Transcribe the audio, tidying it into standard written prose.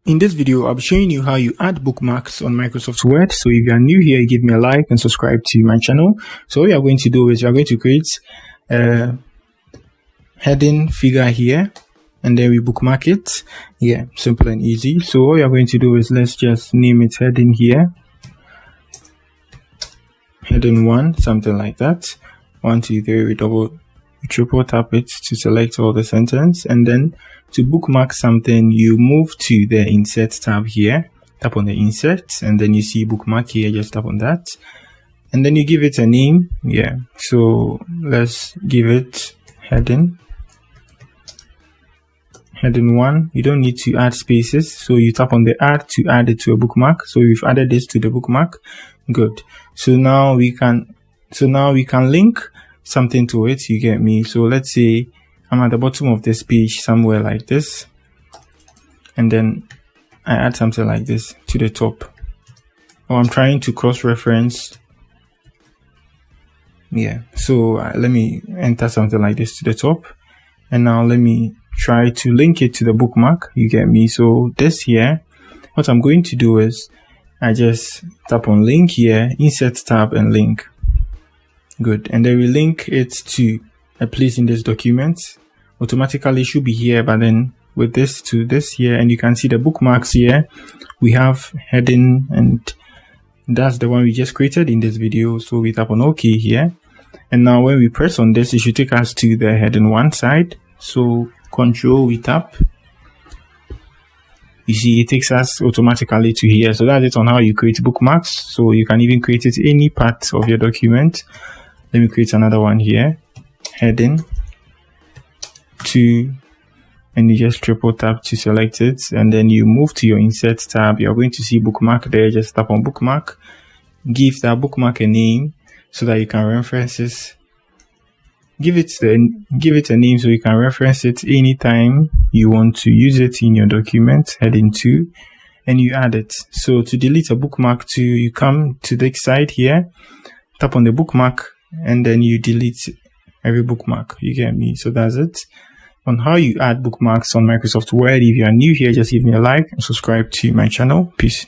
In this video, I'll be showing you how you add bookmarks on Microsoft Word. So if you are new here, give me a like and subscribe to my channel. So what you are going to do is you are going to create a heading figure here, and then we bookmark it. Yeah, simple and easy. So what you are going to do is let's just name it heading here. Heading 1, something like that. 1, 2, 3, we triple tap it to select all the sentence, and then to bookmark something, you move to the insert tab here, tap on the insert, and then you see bookmark here, just tap on that, and then you give it a name. Yeah, so let's give it heading 1. You don't need to add spaces, so you tap on the add to add it to a bookmark. So we've added this to the bookmark. Good. So now we can link something to it, you get me? So let's say I'm at the bottom of this page somewhere like this, and then I add something like this to the top, or I'm trying to cross-reference. Yeah, so let me enter something like this to the top, and now let me try to link it to the bookmark, you get me? So this here, what I'm going to do is I just tap on link here, insert tab and link. Good, and then we link it to a place in this document. Automatically should be here, but then with this to this here, and you can see the bookmarks here. We have heading, and that's the one we just created in this video. So we tap on OK here, and now when we press on this, it should take us to the heading 1 side. So Control, we tap. You see, it takes us automatically to here. So that's it on how you create bookmarks. So you can even create it any part of your document. Let me create another one here, heading 2, and you just triple tap to select it, and then you move to your insert tab. You're going to see bookmark there. Just tap on bookmark, give that bookmark a name so that you can reference it. Give it a name so you can reference it anytime you want to use it in your document. Heading 2, and you add it. So to delete a bookmark, you come to the side here, tap on the bookmark, and then you delete every bookmark, you get me? So that's it on how you add bookmarks on Microsoft Word. If you are new here, just give me a like and subscribe to my channel. Peace.